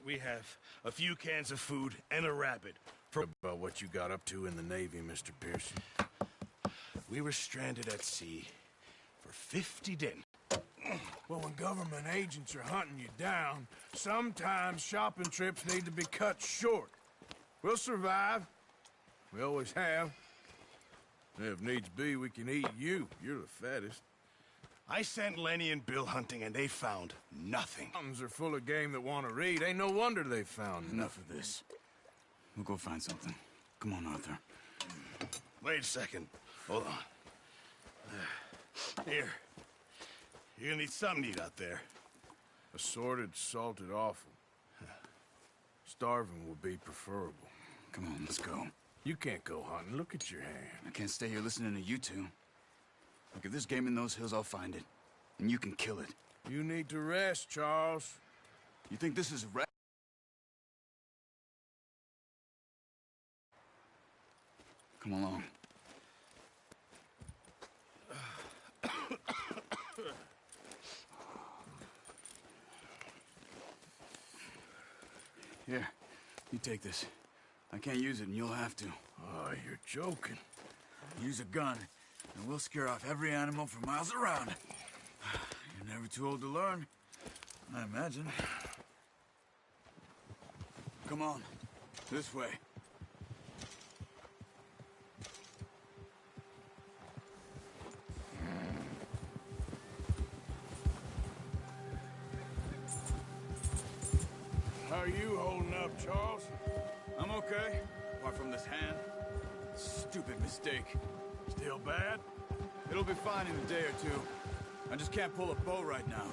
We have a few cans of food and a rabbit. About what you got up to in the Navy, Mr. Pearson. We were stranded at sea for 50 days. Well, when government agents are hunting you down, sometimes shopping trips need to be cut short. We'll survive. We always have. If needs be, we can eat you. You're the fattest. I sent Lenny and Bill hunting, and they found nothing. Mountains are full of game that want to read. Ain't no wonder they found Enough of this. We'll go find something. Come on, Arthur. Wait a second. Hold on. Here. You're gonna need something to eat out there. Assorted, salted offal. Starving would be preferable. Come on, let's go. You can't go hunting. Look at your hand. I can't stay here listening to you two. Look, if there's game in those hills, I'll find it. And you can kill it. You need to rest, Charles. You think this is rest? Come along. Here, you take this. I can't use it, and you'll have to. Oh, you're joking. Use a gun, and we'll scare off every animal for miles around. You're never too old to learn, I imagine. Come on, this way. How are you holding up, Charles? I'm okay, apart from this hand. Stupid mistake. Still bad? It'll be fine in a day or two. I just can't pull a bow right now.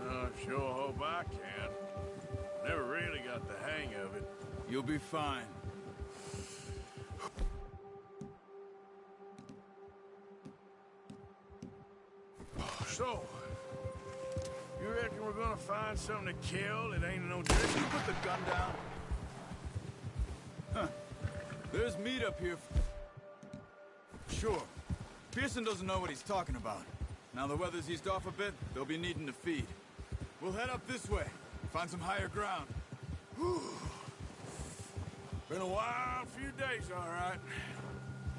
I sure hope I can. Never really got the hang of it. You'll be fine. So, you reckon we're gonna find something to kill that ain't no drink? You put the gun down. Huh. There's meat up here. Sure. Pearson doesn't know what he's talking about. Now the weather's eased off a bit, they'll be needing to feed. We'll head up this way, find some higher ground. Whew. Been a wild few days, all right.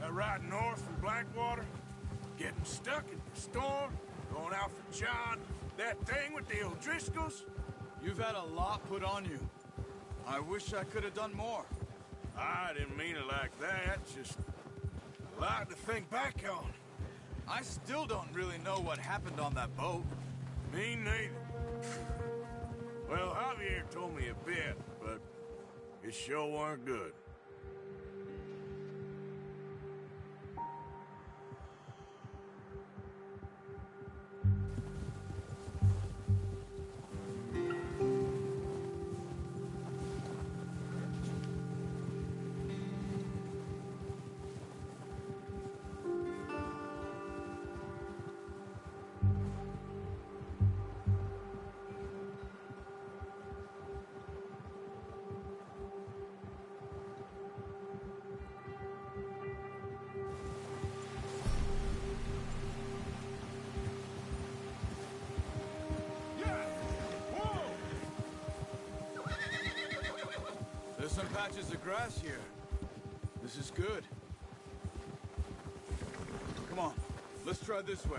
That ride north from Blackwater, getting stuck in the storm, going out for John, that thing with the O'Driscolls. You've had a lot put on you. I wish I could have done more. I didn't mean it like that, just a lot to think back on. I still don't really know what happened on that boat. Me neither. Well, Javier told me a bit, but it sure weren't good. There's some patches of grass here. This is good. Come on, let's try this way.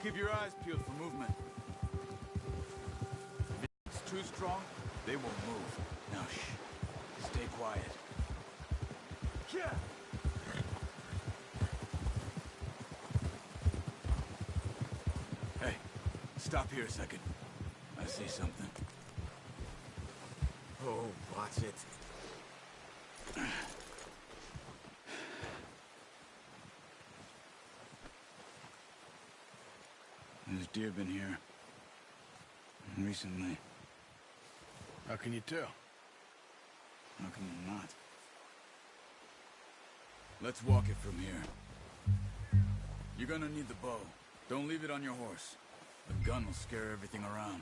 Keep your eyes peeled for movement. If it's too strong, they won't move. Now shh, stay quiet. Yeah. Hey, stop here a second. I see something. Oh, watch it. There's deer been here. Recently. How can you tell? How can you not? Let's walk it from here. You're gonna need the bow. Don't leave it on your horse. The gun will scare everything around.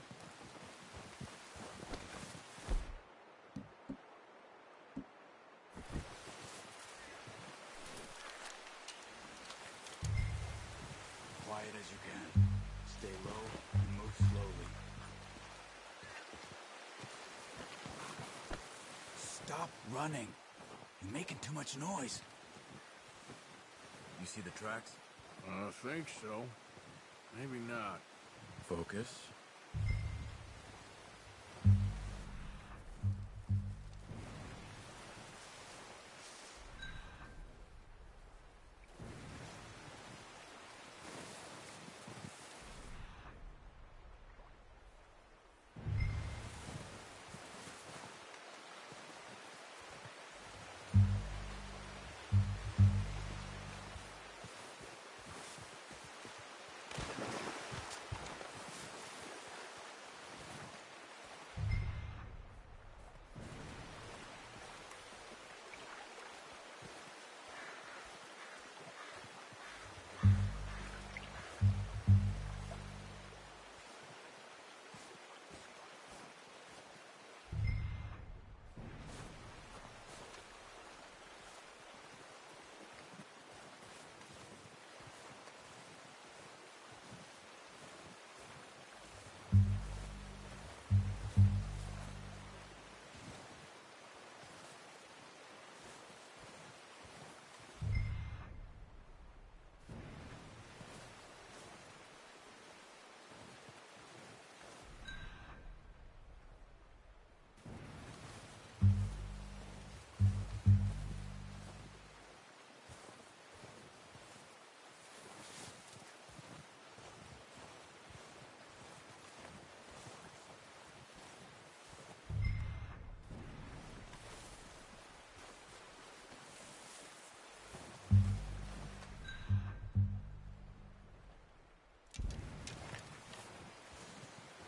Quiet as you can. Stay low and move slowly. Stop running. You're making too much noise. You see the tracks? I think so. Maybe not. Focus.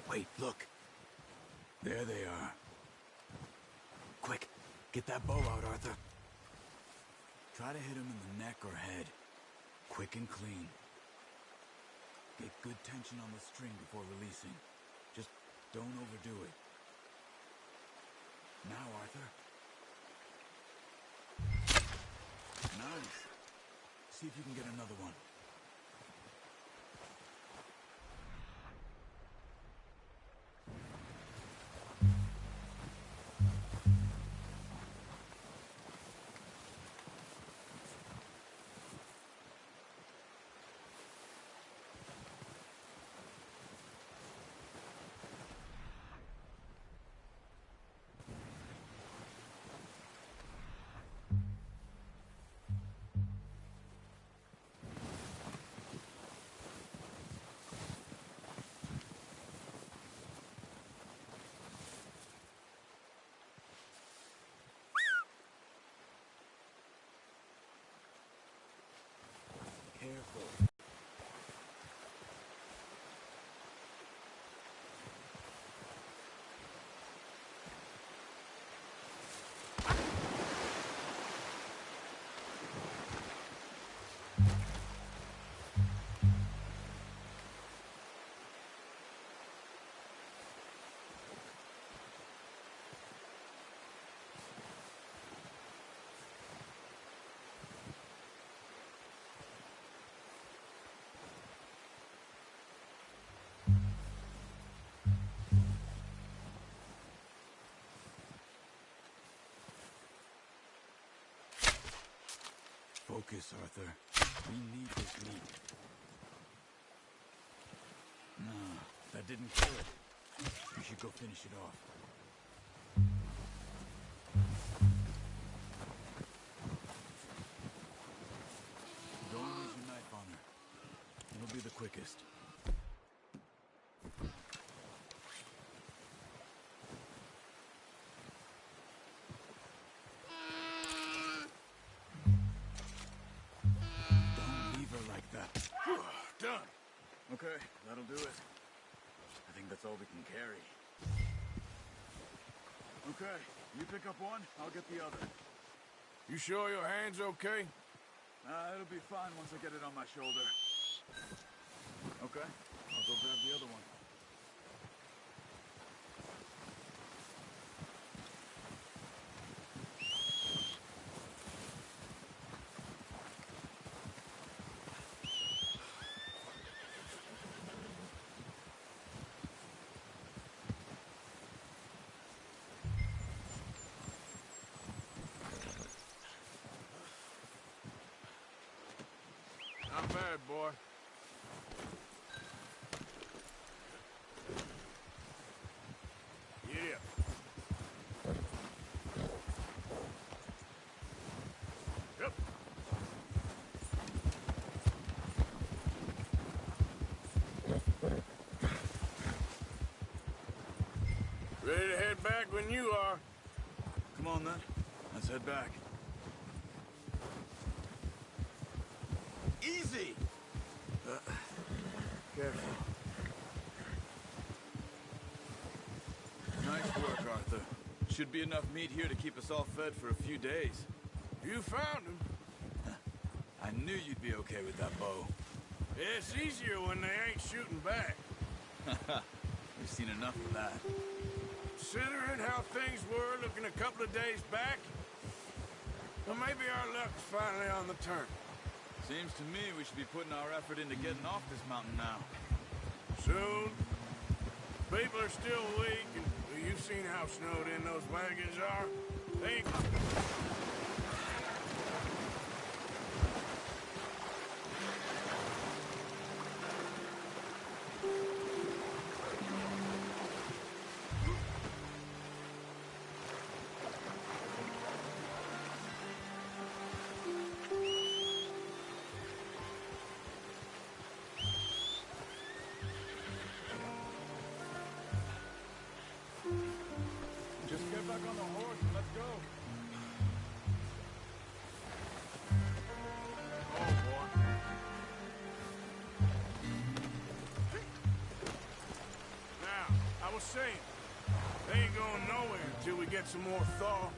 Wait, look. There they are. Quick, get that bow out, Arthur. Try to hit him in the neck or head. Quick and clean. Get good tension on the string before releasing. Just don't overdo it. Now, Arthur. Nice. See if you can get another one. Careful. Focus, Arthur. We need this meat. No, that didn't kill it. You should go finish it off. Don't use your knife on her. It'll be the quickest. Done. Okay, that'll do it. I think that's all we can carry. Okay, you pick up one, I'll get the other. You sure your hand's okay? It'll be fine once I get it on my shoulder. Okay, I'll go grab the other one. ahead, boy. Yeah. Yep. Ready to head back when you are. Come on, then. Let's head back. Easy! Careful. Nice work, Arthur. Should be enough meat here to keep us all fed for a few days. You found him. I knew you'd be okay with that bow. It's easier when they ain't shooting back. We've seen enough of that. Considering how things were looking a couple of days back, well, maybe our luck's finally on the turn. Seems to me we should be putting our effort into getting off this mountain now. Soon. People are still weak, and well, you've seen how snowed in those wagons are. They ain't... Just get back on the horse and let's go. Oh, boy. Now, I was saying, they ain't going nowhere until we get some more thaw.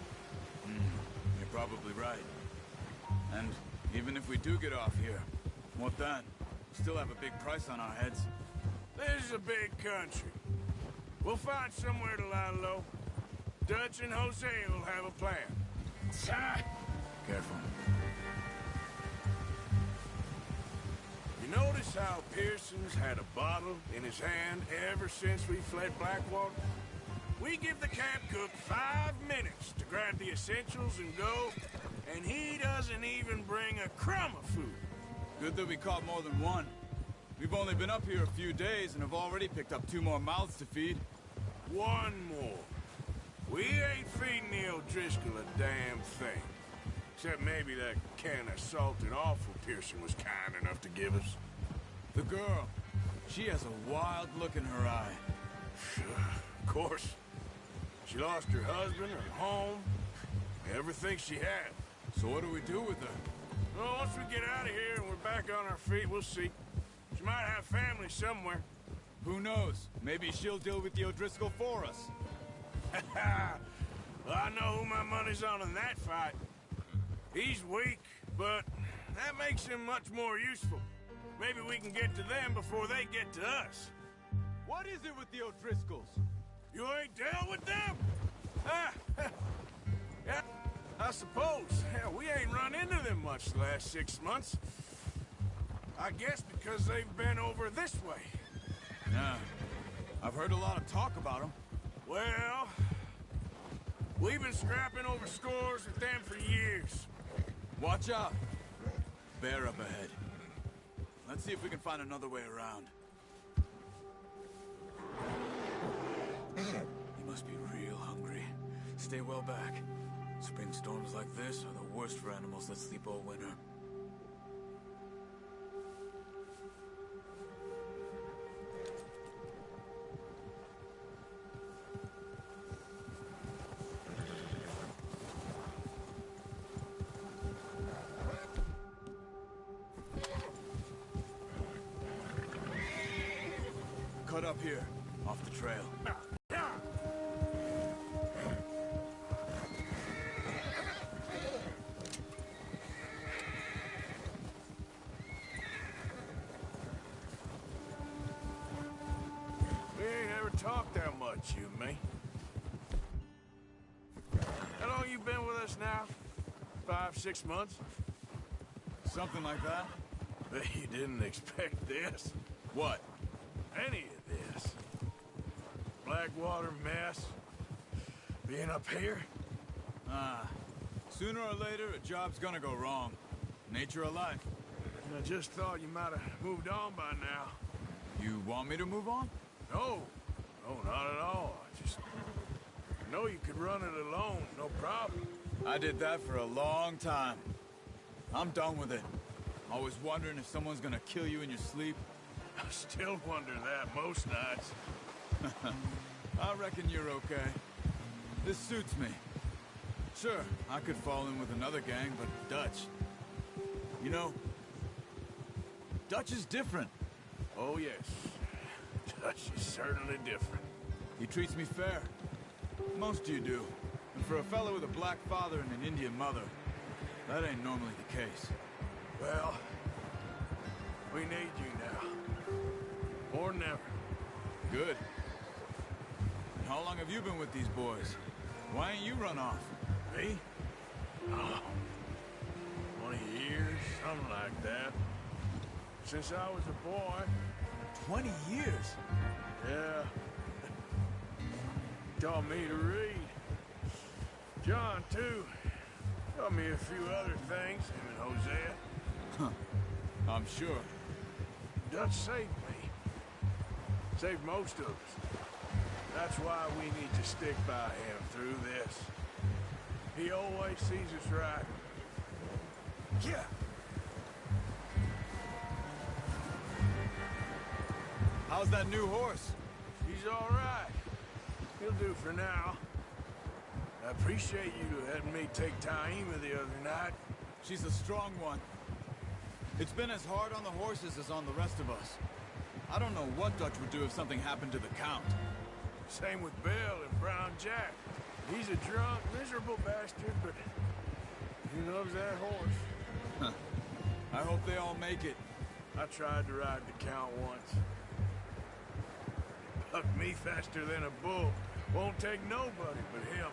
You're probably right. And even if we do get off here, what then? Still have a big price on our heads. This is a big country. We'll find somewhere to lie low. Dutch and Jose will have a plan. Careful. You notice how Pearson's had a bottle in his hand ever since we fled Blackwater? We give the camp cook 5 minutes to grab the essentials and go, and he doesn't even bring a crumb of food. Good that we caught more than one. We've only been up here a few days and have already picked up 2 more mouths to feed. 1 more. We ain't feeding the O'Driscoll a damn thing. Except maybe that can of salted offal Pearson was kind enough to give us. The girl. She has a wild look in her eye. Of course. She lost her husband, her home, everything she had. So what do we do with her? Well, once we get out of here and we're back on our feet, we'll see. She might have family somewhere. Who knows? Maybe she'll deal with the O'Driscoll for us. Well, I know who my money's on in that fight. He's weak, but that makes him much more useful. Maybe we can get to them before they get to us. What is it with the O'Driscolls? You ain't dealt with them? Yeah, I suppose. Hell, we ain't run into them much the last 6 months. I guess because they've been over this way. Yeah. I've heard a lot of talk about them. Well, we've been scrapping over scores with them for years. Watch out. Bear up ahead. Let's see if we can find another way around. He must be real hungry. Stay well back. Spring storms like this are the worst for animals that sleep all winter. Cut up here, off the trail. We ain't ever talked that much, you and me. How long you been with us now? 5, 6 months? Something like that? Bet you didn't expect this. What? Any of this. Blackwater mess. Being up here. Sooner or later, a job's gonna go wrong. Nature of life. I just thought you might have moved on by now. You want me to move on? No. No, not at all. I know you could run it alone, no problem. I did that for a long time. I'm done with it. Always wondering if someone's gonna kill you in your sleep. I still wonder that most nights. I reckon you're okay. This suits me. Sure, I could fall in with another gang, but Dutch... You know, Dutch is different. Oh, yes. Dutch is certainly different. He treats me fair. Most of you do. And for a fellow with a black father and an Indian mother, that ain't normally the case. Well, we need you now. More than ever. Good. And how long have you been with these boys? Why ain't you run off? Me? Oh, 20 years, something like that. Since I was a boy. 20 years? Yeah. Taught me to read. John, too. Taught me a few other things, him and Hosea. Huh. I'm sure. Dutch saved me. Saved most of us. That's why we need to stick by him through this. He always sees us right. Yeah. How's that new horse? He's all right. He'll do for now. I appreciate you letting me take Taima the other night. She's a strong one. It's been as hard on the horses as on the rest of us. I don't know what Dutch would do if something happened to the Count. Same with Bill and Brown Jack. He's a drunk, miserable bastard, but he loves that horse. Huh. I hope they all make it. I tried to ride the Count once. Bucked me faster than a bull. Won't take nobody but him.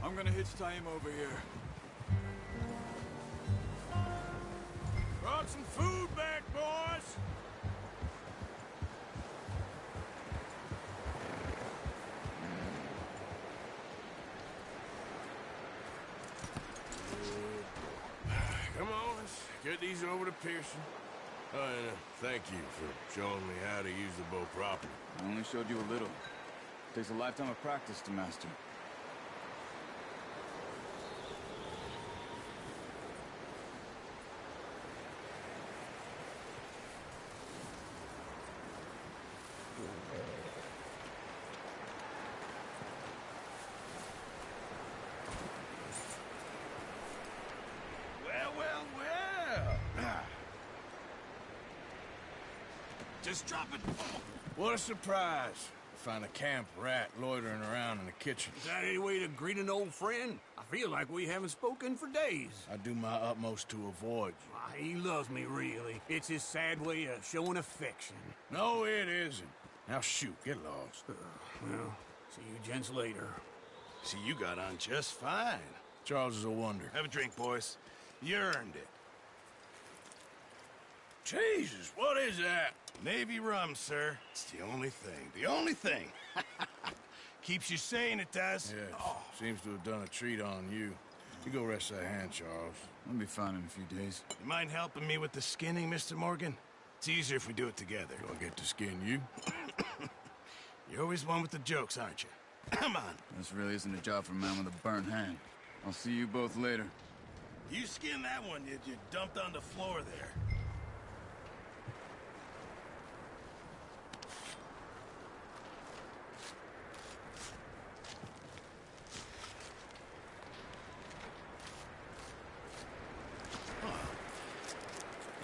I'm gonna hitch Taima over here. Brought some food back, boys! Come on, let's get these over to Pearson. Oh, and thank you for showing me how to use the bow properly. I only showed you a little. Takes a lifetime of practice to master. Just drop it. What a surprise. Find a camp rat loitering around in the kitchen. Is that any way to greet an old friend? I feel like we haven't spoken for days. I do my utmost to avoid you. Why, he loves me, really. It's his sad way of showing affection. No, it isn't. Now shoot, get lost. Well, see you gents later. See, you got on just fine. Charles is a wonder. Have a drink, boys. You earned it. Jesus, what is that? Navy rum, sir. It's the only thing. The only thing. Keeps you sane, it does. Yes, seems to have done a treat on you. You go rest that hand, Charles. I'll be fine in a few days. You mind helping me with the skinning, Mr. Morgan? It's easier if we do it together. Do I get to skin you? You're always one with the jokes, aren't you? Come on. This really isn't a job for a man with a burnt hand. I'll see you both later. You skinned that one you dumped on the floor there.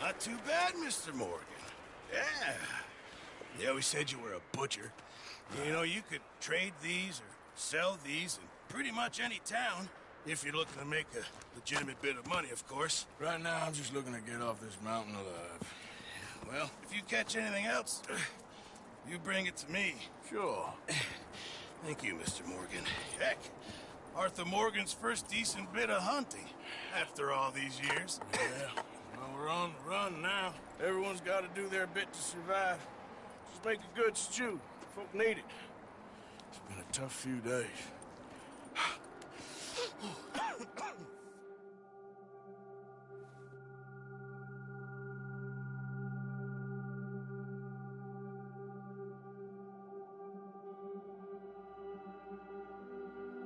Not too bad, Mr. Morgan. Yeah. They always said you were a butcher. You know, you could trade these or sell these in pretty much any town, if you're looking to make a legitimate bit of money, of course. Right now, I'm just looking to get off this mountain alive. Well, if you catch anything else, you bring it to me. Sure. Thank you, Mr. Morgan. Heck, Arthur Morgan's first decent bit of hunting, after all these years. Yeah. Well, we're on the run now. Everyone's got to do their bit to survive. Just make a good stew. Folk need it. It's been a tough few days.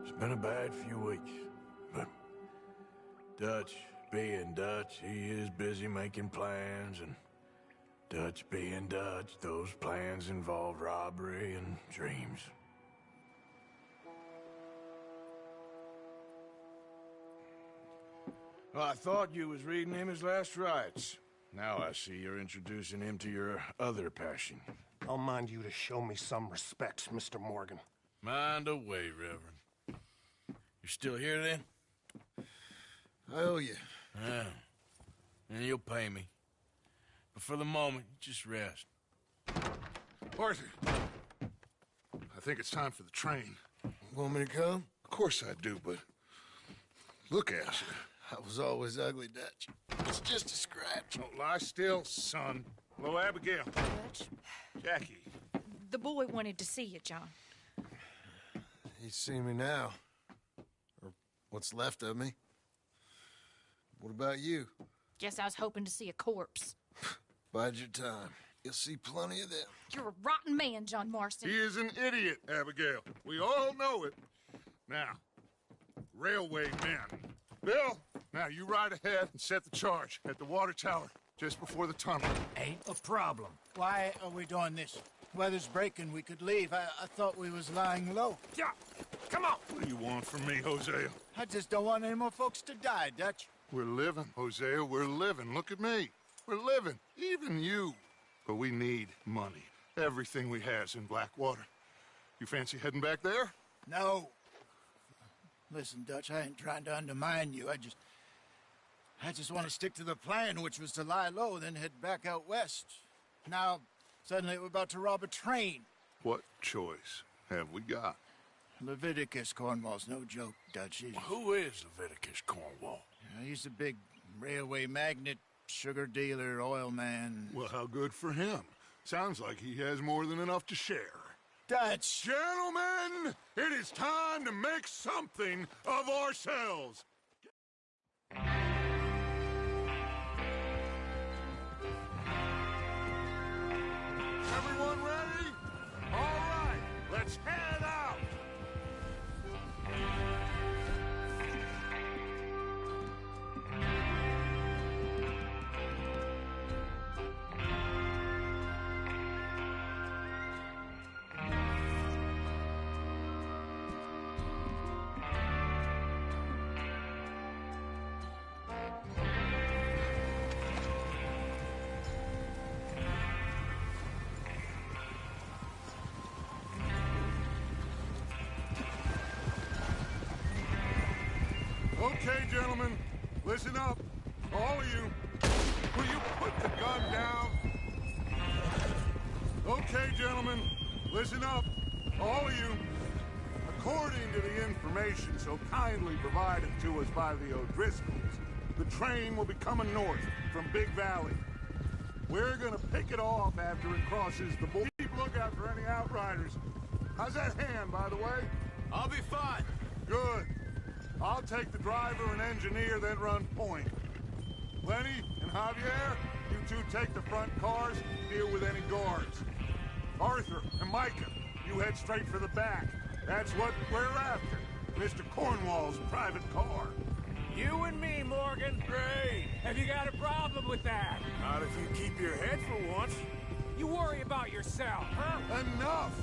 It's been a bad few weeks, but Dutch being Dutch, he is busy making plans, and Dutch being Dutch, those plans involve robbery and dreams. Well, I thought you was reading him his last rites. Now I see you're introducing him to your other passion. I'll mind you to show me some respect, Mr. Morgan. Mind away, Reverend. You're still here, then? I owe you. Yeah. And you'll pay me. But for the moment, just rest. Arthur, I think it's time for the train. Want me to come? Of course I do, but look at you. I was always ugly, Dutch. It's just a scratch. Don't lie still, son. Hello, Abigail. Dutch, Jackie. the boy wanted to see you, John. He's seen me now. Or what's left of me. What about you? Guess I was hoping to see a corpse. Bide your time. You'll see plenty of them. You're a rotten man, John Marston. He is an idiot, Abigail. We all know it. Now, railway men. Bill, now you ride ahead and set the charge at the water tower just before the tunnel. Ain't a problem. Why are we doing this? Weather's breaking. We could leave. I thought we was lying low. Yeah, come on. What do you want from me, Hosea? I just don't want any more folks to die, Dutch. We're living, Hosea. We're living. Look at me. We're living. Even you. But we need money. Everything we has in Blackwater. You fancy heading back there? No. Listen, Dutch, I ain't trying to undermine you. I just want to stick to the plan, which was to lie low, then head back out west. Now, suddenly we're about to rob a train. What choice have we got? Leviticus Cornwall's no joke, Dutch. Who is Leviticus Cornwall? He's a big railway magnate, sugar dealer, oil man. Well, how good for him. Sounds like he has more than enough to share. Dutch! Gentlemen, it is time to make something of ourselves. Everyone ready? All right, let's head out. Okay, gentlemen, listen up. All of you, will you put the gun down? Okay, gentlemen, listen up. All of you. According to the information so kindly provided to us by the O'Driscolls, the train will be coming north from Big Valley. We're gonna pick it off after it crosses the border. Keep lookout for any outriders. How's that hand, by the way? I'll be fine. Good. I'll take the driver and engineer, then run point. Lenny and Javier, you two take the front cars, deal with any guards. Arthur and Micah, you head straight for the back. That's what we're after. Mr. Cornwall's private car. You and me, Morgan. Great. Have you got a problem with that? Not if you keep your head for once. You worry about yourself, huh? Enough!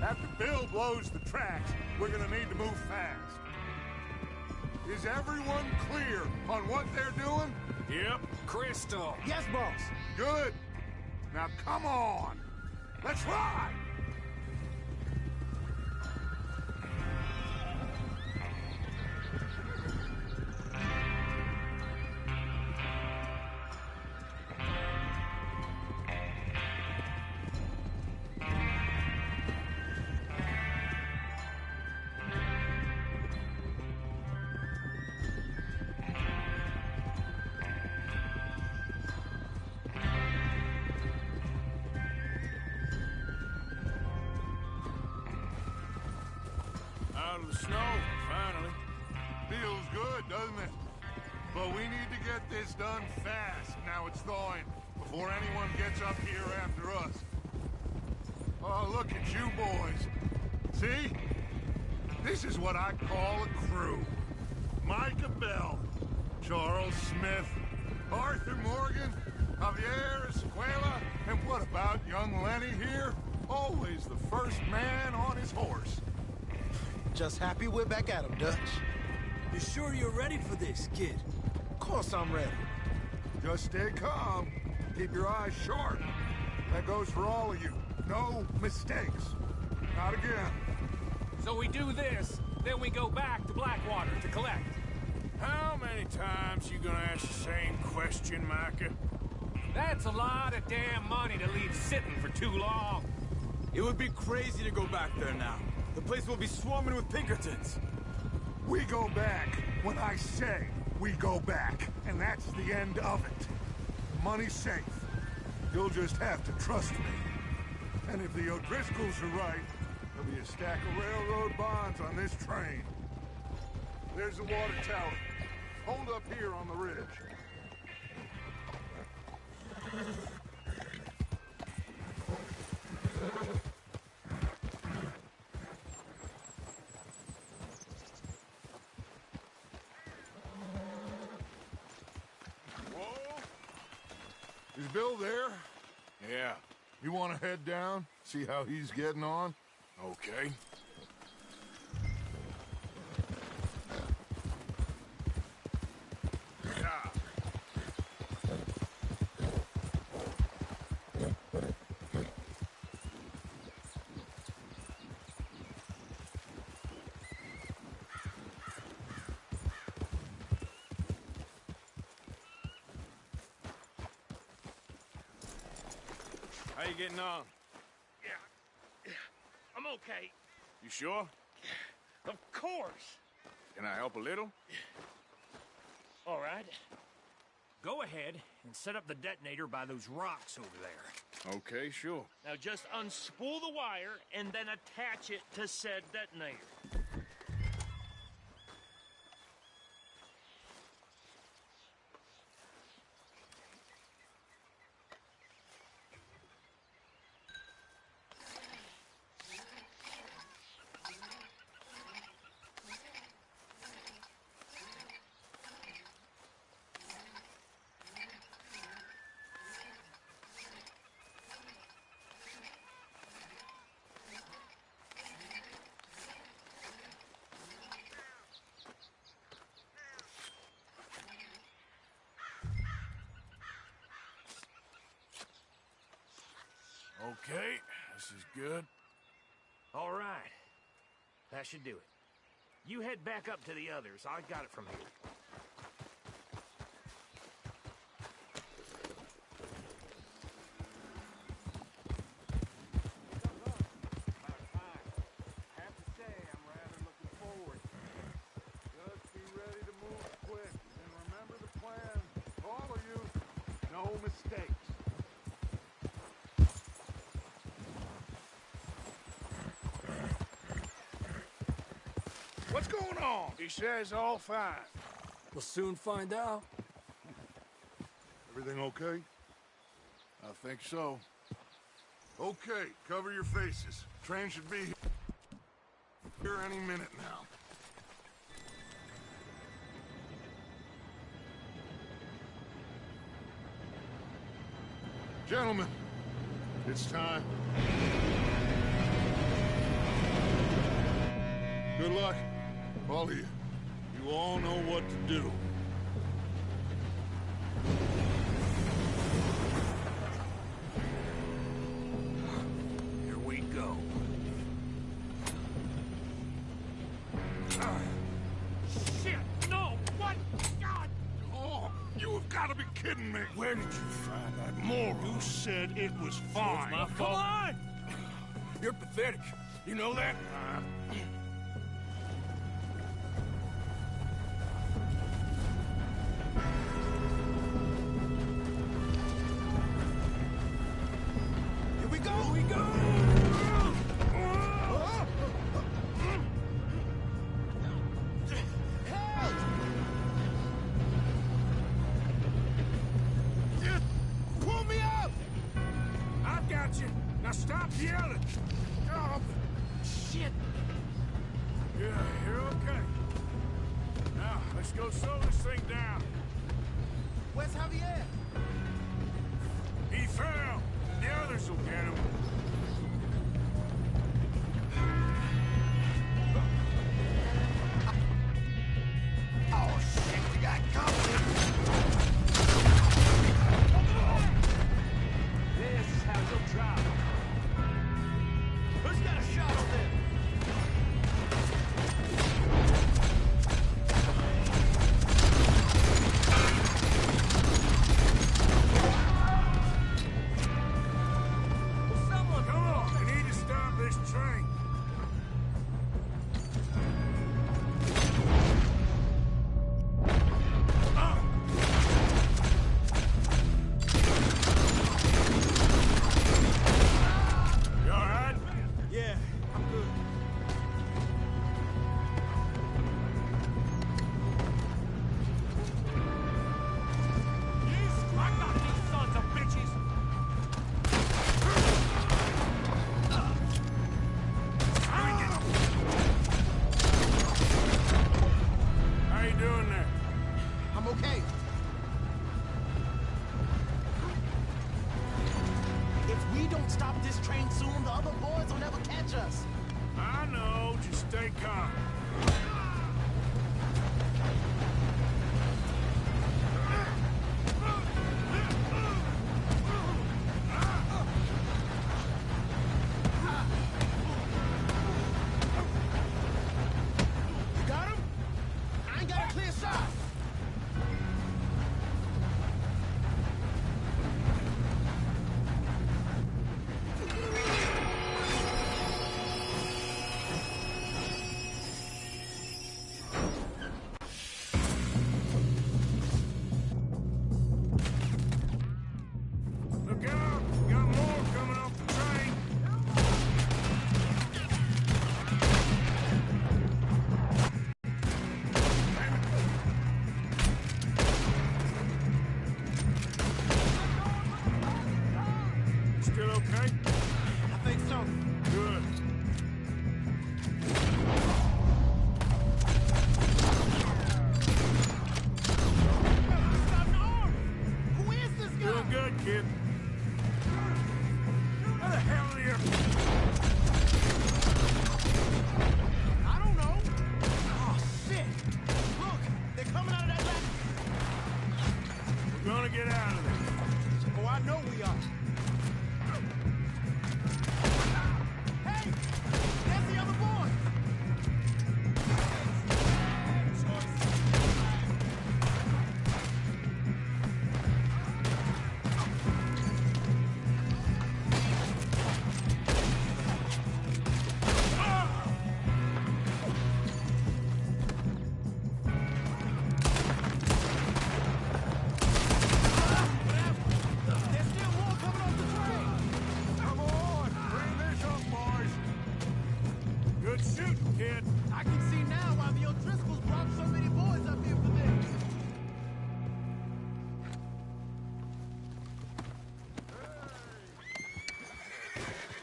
After Bill blows the tracks, we're gonna need to move fast. Is everyone clear on what they're doing? Yep. Crystal. Yes, boss. Good. Now come on. Let's ride! Out of the snow, finally. Feels good, doesn't it? But we need to get this done fast. Now it's thawing, before anyone gets up here after us. Oh, look at you boys. See? This is what I call a crew. Micah Bell, Charles Smith, Arthur Morgan, Javier Escuela, and what about young Lenny here? Always the first man on his horse. Just happy we're back at him, Dutch. You sure you're ready for this, kid? Of course I'm ready. Just stay calm. Keep your eyes sharp. That goes for all of you. No mistakes. Not again. So we do this, then we go back to Blackwater to collect. How many times you gonna ask the same question, Micah? That's a lot of damn money to leave sitting for too long. It would be crazy to go back there now. The place will be swarming with Pinkertons. We go back when I say we go back, and that's the end of it. The money's safe. You'll just have to trust me. And if the O'Driscolls are right, there'll be a stack of railroad bonds on this train. There's the water tower. Hold up here on the ridge. Whoa! Is Bill there? Yeah. You want to head down? See how he's getting on? Okay. Yeah. How you getting on? Yeah, I'm okay. You sure? Of course. Can I help a little? All right. Go ahead and set up the detonator by those rocks over there. Okay, sure. Now just unspool the wire and then attach it to said detonator. Okay, this is good. All right. That should do it. You head back up to the others. I got it from here. Just be ready to move quick. And remember the plan. All of you, no mistakes. What's going on? He says all fine. We'll soon find out. Everything okay? I think so. Okay, cover your faces. Train should be here any minute now. Gentlemen, it's time. Good luck, all of you. You all know what to do. Here we go. Shit! No! What? God! Oh, you have got to be kidding me. Where did you find that moron? You said it was fine. My fault. Come on! You're pathetic. You know that? Here we go! Here we go! Pull me up! I've got you. Now stop yelling. Oh, Shit! Yeah, you're okay. Now, let's go slow this thing down. Where's Javier? He fell. The others will get him. Oh, shit, you got company. This is how you'll drop. Who's got a shot on them? Come on, we need to stop this train. You all right? Yeah, I'm good. I got these sons of bitches! How you doing there? I'm okay. If we don't stop this train soon, the other boys will never catch us. I know, just stay calm. You got him? I ain't got a clear shot. Look out! We got more coming off the train. Still okay? I think so. Good. He's got an arm. Who is this guy? Doing good, kid. How the hell are you? I don't know. Oh, shit. Look, they're coming out of that left. We're gonna get out of there. Oh, I know we are. Hey, there's the other boy. There's still more coming off the train. Come on, bring this up, boys. Good shooting, kid. I can see now why the O'Driscolls brought so many boys up here for this.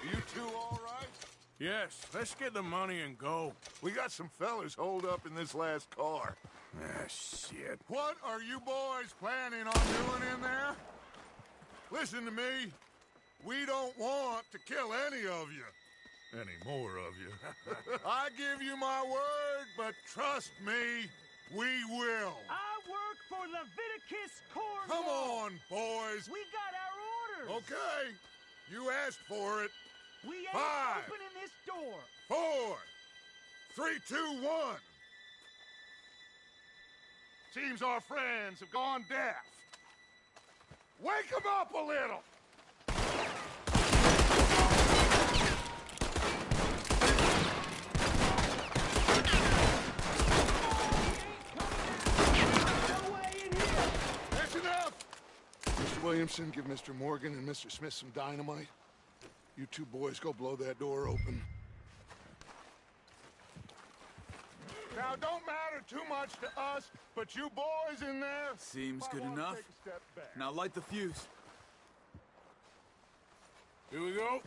You two all right? Yes, let's get the money and go. We got some fellas holed up in this last car. Ah, shit. What are you boys planning on doing in there? Listen to me. We don't want to kill any of you. Any more of you. I give you my word, but trust me, we will. I work for Leviticus Corps. Come on, boys. We got our orders. Okay. You asked for it. We ain't 5, opening this door. 4, 3, 2, 1. Seems our friends have gone deaf. Wake them up a little. That's enough. Mr. Williamson, give Mr. Morgan and Mr. Smith some dynamite. You two boys go blow that door open. Now, don't matter too much to us, but you boys in there... Seems might good wanna enough. take a step back. Now light the fuse. Here we go.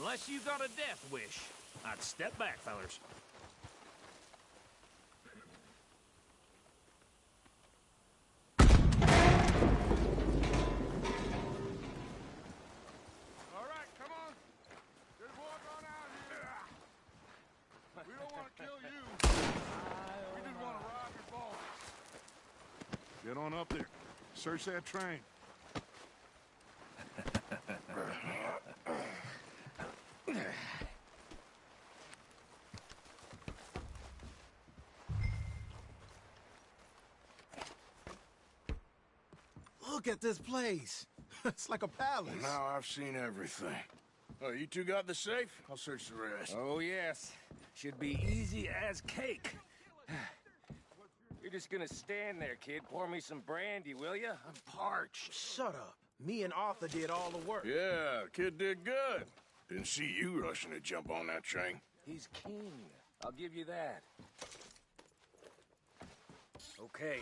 Unless you got a death wish, I'd step back, fellers. All right, come on. Just walk on out here. We don't want to kill you. We just want to rob your boss. Get on up there. Search that train. Look at this place. It's like a palace. Now I've seen everything. Oh, you two got the safe? I'll search the rest. Oh, yes. Should be easy as cake. You're just gonna stand there, kid. Pour me some brandy, will ya? I'm parched. Shut up. Me and Arthur did all the work. Yeah, kid did good. Didn't see you rushing to jump on that train. He's king. I'll give you that. Okay,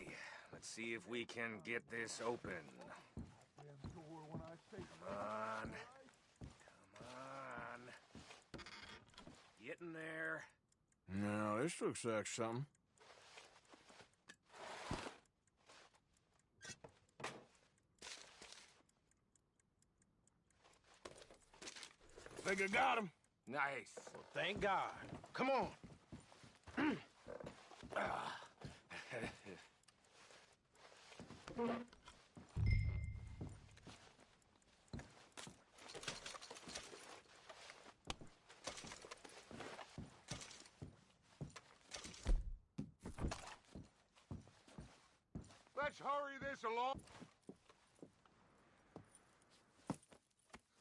let's see if we can get this open. Come on. Come on. Get in there. No, this looks like something. Think I got him. Nice. Well, thank God. Come on. Let's hurry this along.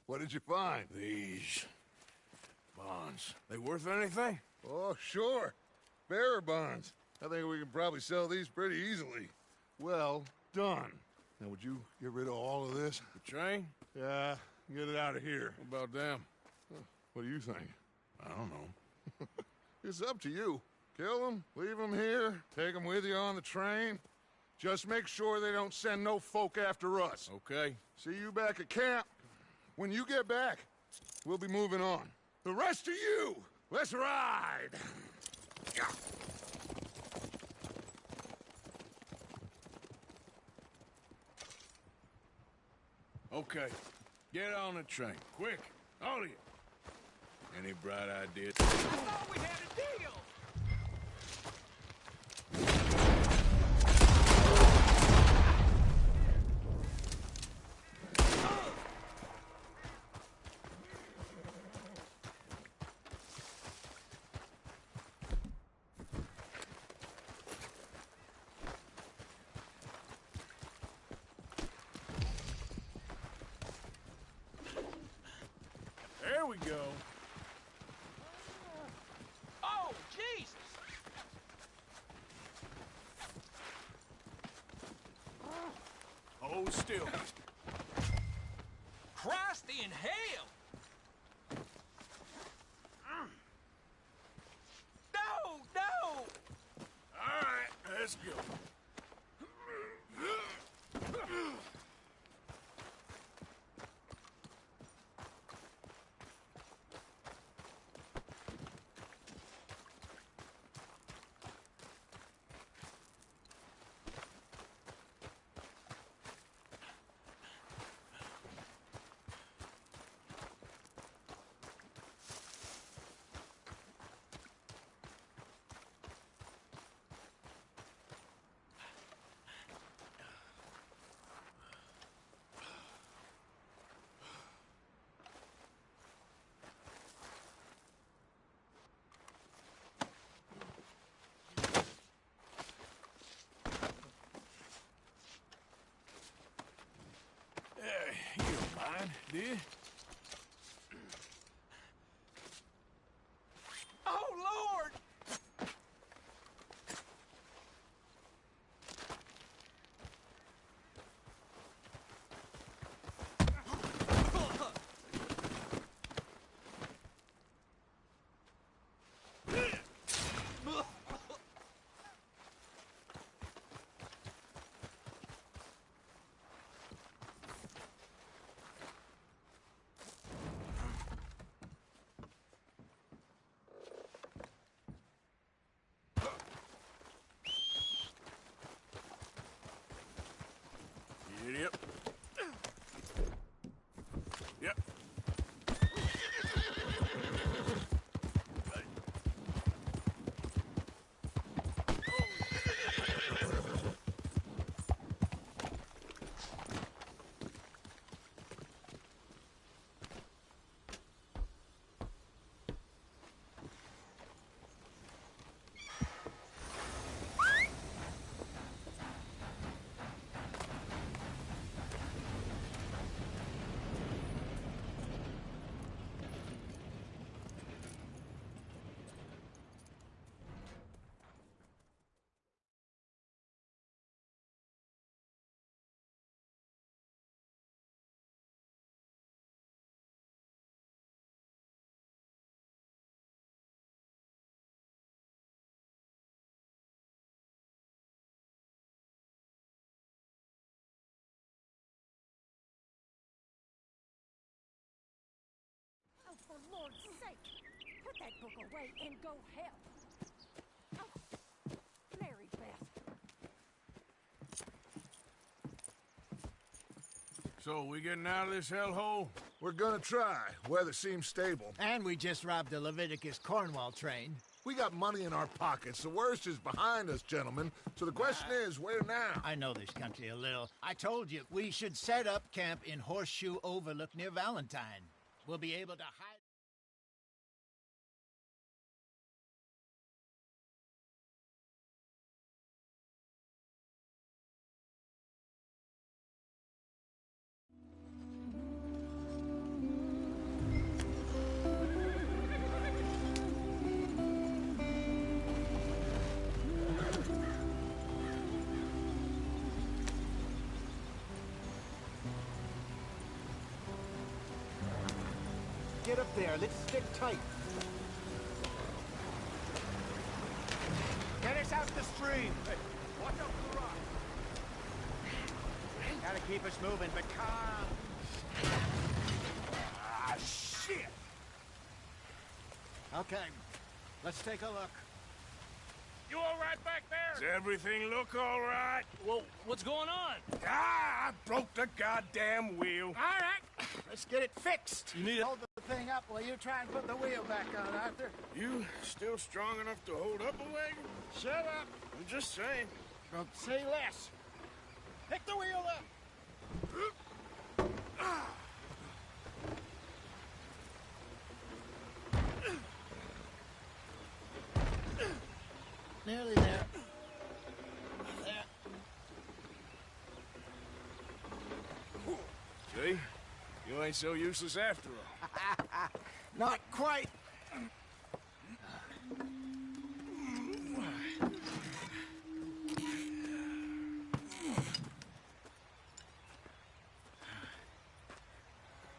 What did you find? These bonds. They worth anything? Oh, sure. Bearer bonds. I think we can probably sell these pretty easily. Well done. Now, would you get rid of all of this? The train? Yeah, get it out of here. What about them? What do you think? I don't know. It's up to you. Kill them, leave them here, take them with you on the train. Just make sure they don't send no folk after us. Okay. See you back at camp. When you get back, we'll be moving on. The rest of you, let's ride! Okay. Get on the train. Quick. All of you. Any bright ideas? I thought we had a deal! There we go. Oh, Jesus! Hold still. Christ in hell! No, no! All right, let's go. You don't mind, do you? Oh, Lord! Lord's sake, put that book away and go help. Oh, Mary Beth. So, we getting out of this hellhole? We're gonna try. Weather seems stable. And we just robbed the Leviticus Cornwall train. We got money in our pockets. The worst is behind us, gentlemen. So the question is, where now? I know this country a little. I told you, we should set up camp in Horseshoe Overlook near Valentine. We'll be able to hide... Get up there. Let's stick tight. Get us out the stream! Hey, watch out for the rock. Gotta keep us moving, but calm. Ah, shit! Okay, let's take a look. You all right back there? Does everything look all right? Well, what's going on? Ah, I broke the goddamn wheel. All right, let's get it fixed. You need it? Hold the thing up while you try and put the wheel back on, Arthur. You still strong enough to hold up a wagon? Shut up. I'm just saying. Don't say less. Pick the wheel up. Nearly there. There. See? You ain't so useless after all. Not quite.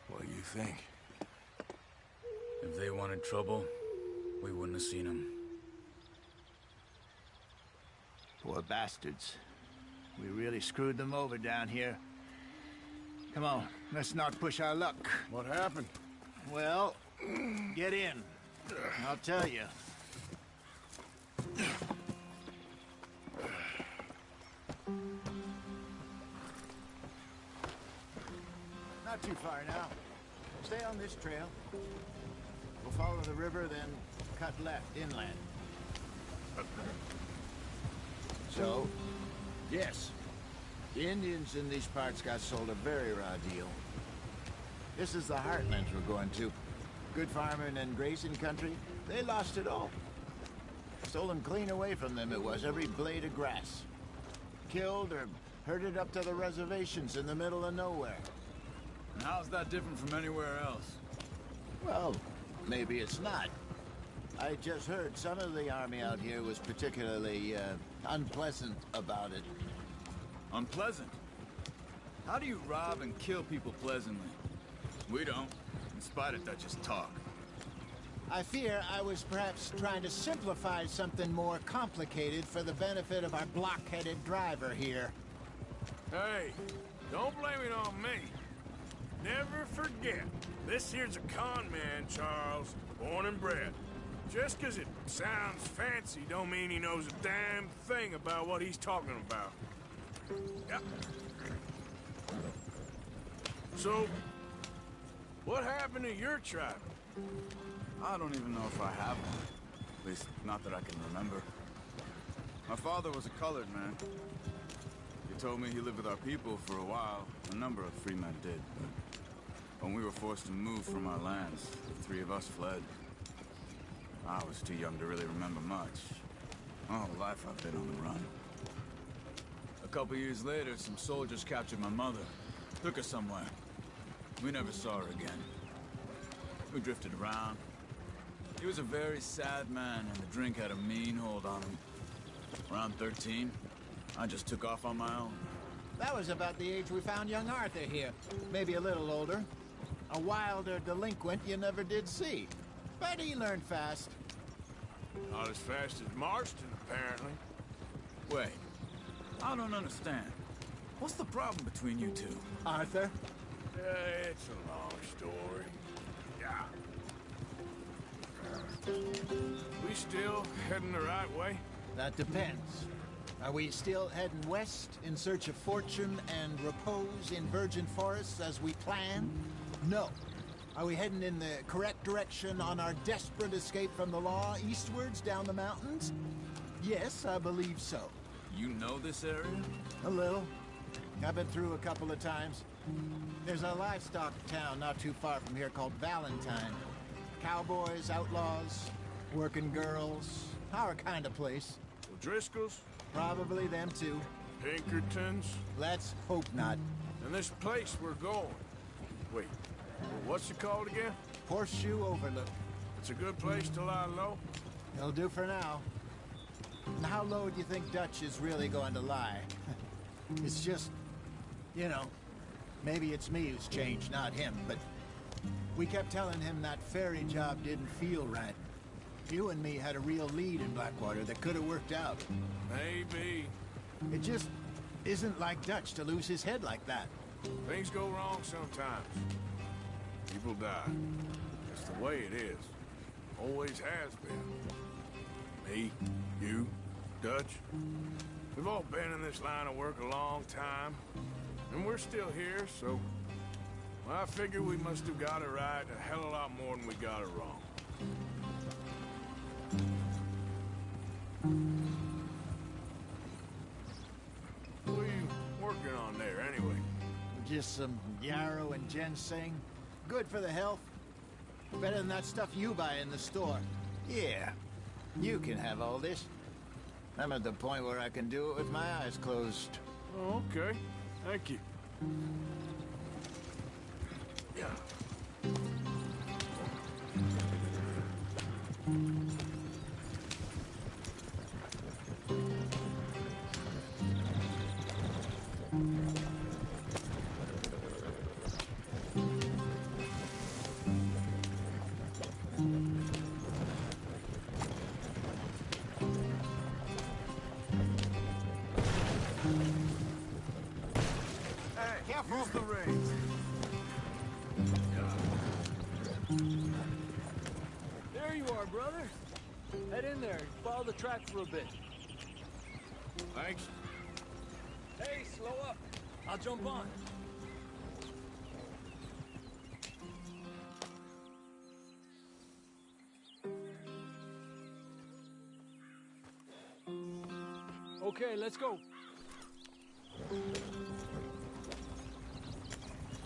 What do you think? If they wanted trouble, we wouldn't have seen them. Poor bastards. We really screwed them over down here. Come on, let's not push our luck. What happened? Well, get in. I'll tell you. Not too far now. Stay on this trail. We'll follow the river, then cut left inland. So, yes, the Indians in these parts got sold a very raw deal. This is the heartlands we're going to. Good farming and grazing country, they lost it all. Stolen clean away from them it was, every blade of grass. Killed or herded up to the reservations in the middle of nowhere. And how's that different from anywhere else? Well, maybe it's not. I just heard some of the army out here was particularly, unpleasant about it. Unpleasant? How do you rob and kill people pleasantly? We don't, in spite of Dutch's talk. I fear I was perhaps trying to simplify something more complicated for the benefit of our block-headed driver here. Hey, don't blame it on me. Never forget, this here's a con man, Charles, born and bred. Just 'cause it sounds fancy don't mean he knows a damn thing about what he's talking about. Yeah. So, what happened to your tribe? I don't even know if I have one. At least, not that I can remember. My father was a colored man. He told me he lived with our people for a while. A number of free men did, but when we were forced to move from our lands, the three of us fled. I was too young to really remember much. All life I've been on the run. A couple years later, some soldiers captured my mother. Took her somewhere. We never saw her again. We drifted around. He was a very sad man, and the drink had a mean hold on him. Around 13, I just took off on my own. That was about the age we found young Arthur here. Maybe a little older. A wilder delinquent you never did see. But he learned fast. Not as fast as Marston, apparently. Wait, I don't understand. What's the problem between you two? Arthur? It's a long story. Yeah. We still heading the right way? That depends. Are we still heading west in search of fortune and repose in virgin forests as we planned? No. Are we heading in the correct direction on our desperate escape from the law eastwards down the mountains? Yes, I believe so. You know this area? A little. I've been through a couple of times. There's a livestock town not too far from here called Valentine. Cowboys, outlaws, working girls, our kind of place. Driscoll's? Probably them too. Pinkertons? Let's hope not. And this place we're going. Wait, what's it called again? Horseshoe Overlook. It's a good place to lie low? It'll do for now. And how low do you think Dutch is really going to lie? It's just, you know, maybe it's me who's changed, not him, but we kept telling him that ferry job didn't feel right. You and me had a real lead in Blackwater that could have worked out. Maybe. It just isn't like Dutch to lose his head like that. Things go wrong sometimes. People die. That's the way it is. Always has been. Me, you, Dutch. We've all been in this line of work a long time. And we're still here, so... well, I figure we must have got it right a hell of a lot more than we got it wrong. What are you working on there, anyway? Just some yarrow and ginseng. Good for the health. Better than that stuff you buy in the store. Yeah, you can have all this. I'm at the point where I can do it with my eyes closed. Oh, okay. Thank you. Yeah. Careful the reins. There you are, brother. Head in there. Follow the track for a bit. Thanks. Hey, slow up. I'll jump on. Okay, let's go.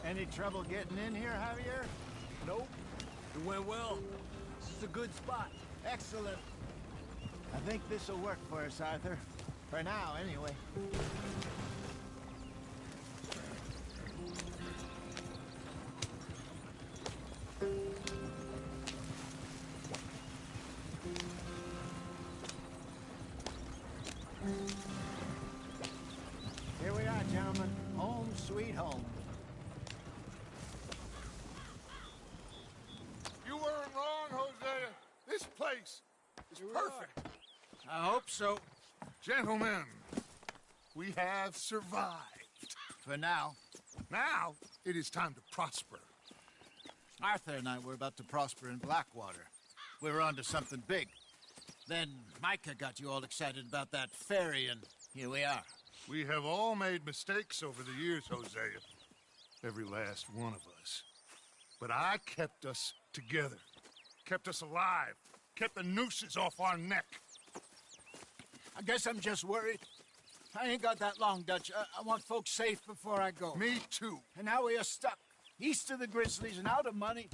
Any trouble getting in here, Javier? Nope. It went well. This is a good spot. Excellent. I think this will work for us, Arthur. For now, anyway. Here we are, gentlemen. Home sweet home. You weren't wrong, Hosea. This place is perfect. I hope so. Gentlemen, we have survived. For now. Now, it is time to prosper. Arthur and I were about to prosper in Blackwater. We were onto something big. Then Micah got you all excited about that ferry, and here we are. We have all made mistakes over the years, Hosea. Every last one of us. But I kept us together. Kept us alive. Kept the nooses off our neck. I guess I'm just worried. I ain't got that long, Dutch. I want folks safe before I go. Me too. And now we are stuck, east of the Grizzlies and out of money,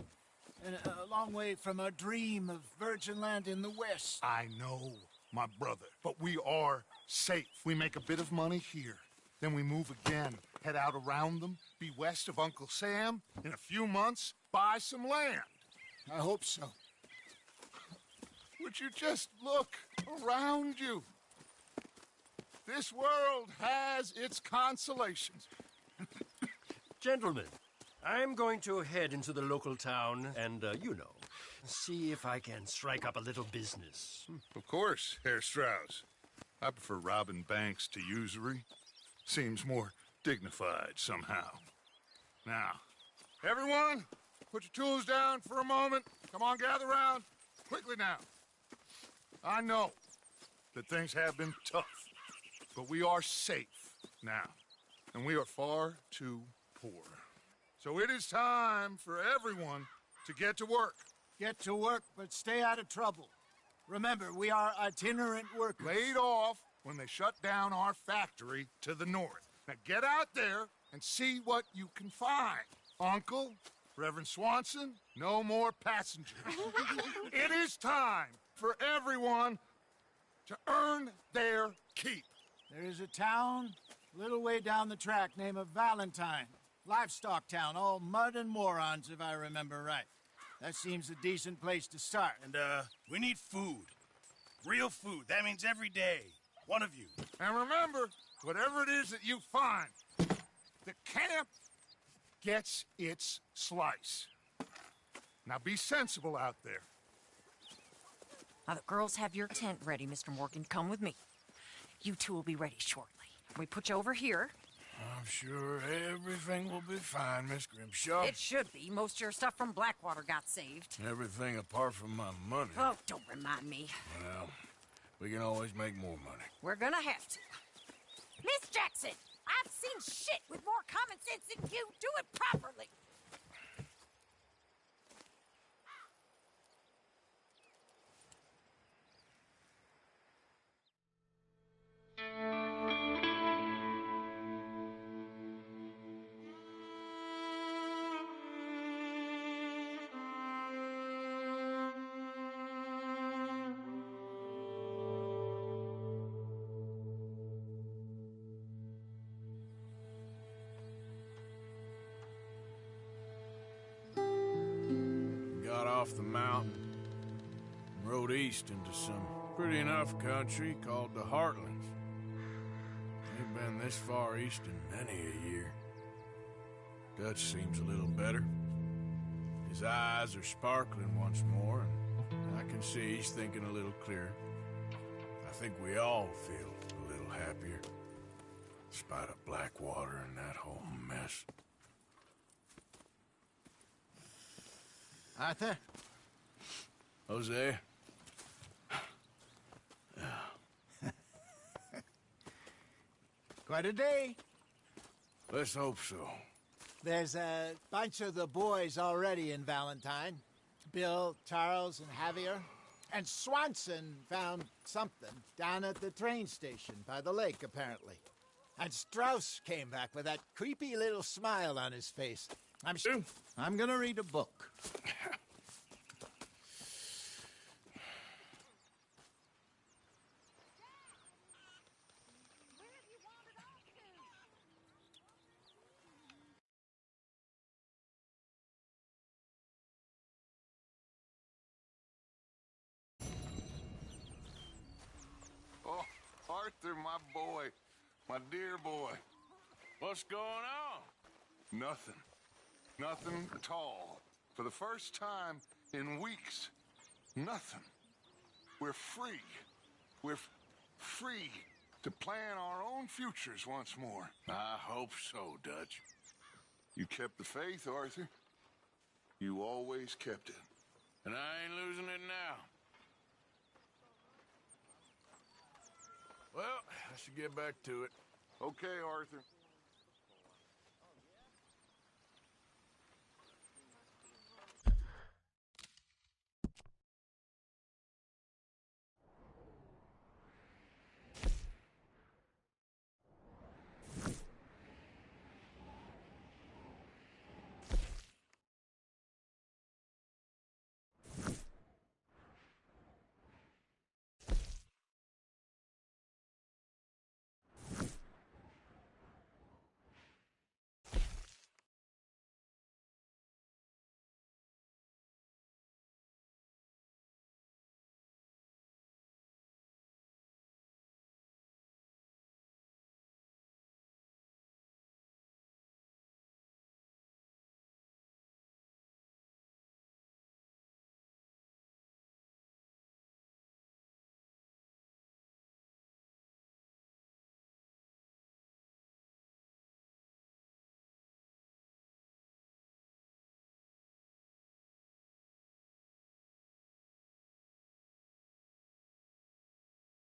and a long way from our dream of virgin land in the west. I know, my brother, but we are safe. We make a bit of money here, then we move again, head out around them, be west of Uncle Sam, in a few months, buy some land. I hope so. Would you just look around you? This world has its consolations. Gentlemen, I'm going to head into the local town and, you know, see if I can strike up a little business. Of course, Herr Strauss. I prefer robbing banks to usury. Seems more dignified somehow. Now, everyone, put your tools down for a moment. Come on, gather round. quickly now. I know that things have been tough, but we are safe now, and we are far too poor. So it is time for everyone to get to work. Get to work, but stay out of trouble. Remember, we are itinerant workers. Laid off when they shut down our factory to the north. Now get out there and see what you can find. Uncle, Reverend Swanson, no more passengers. It is time for everyone to earn their keep. There is a town a little way down the track named Valentine. Livestock town, all mud and morons, if I remember right. That seems a decent place to start. And, we need food. Real food. That means every day. One of you. And remember, whatever it is that you find, the camp gets its slice. Now be sensible out there. Now, the girls have your tent ready, Mr. Morgan. Come with me. You two will be ready shortly. We put you over here. I'm sure everything will be fine, Miss Grimshaw. It should be. Most of your stuff from Blackwater got saved. Everything apart from my money. Oh, don't remind me. Well, we can always make more money. We're gonna have to. Miss Jackson, I've seen shit with more common sense than you. Do it properly. Off the mountain and rode east into some pretty enough country called the Heartlands. Ain't been this far east in many a year. Dutch seems a little better. His eyes are sparkling once more, and I can see he's thinking a little clearer. I think we all feel a little happier, in spite of Blackwater and that whole mess. Arthur? Jose? Quite a day. Let's hope so. There's a bunch of the boys already in Valentine. Bill, Charles, and Javier. And Swanson found something down at the train station by the lake, apparently. And Strauss came back with that creepy little smile on his face. I'm gonna read a book. Oh, Arthur, my boy. My dear boy. What's going on? Nothing. Nothing at all. For the first time in weeks, nothing. We're free. We're free to plan our own futures once more. I hope so, Dutch. You kept the faith, Arthur. You always kept it. And I ain't losing it now. Well, I should get back to it. Okay, Arthur.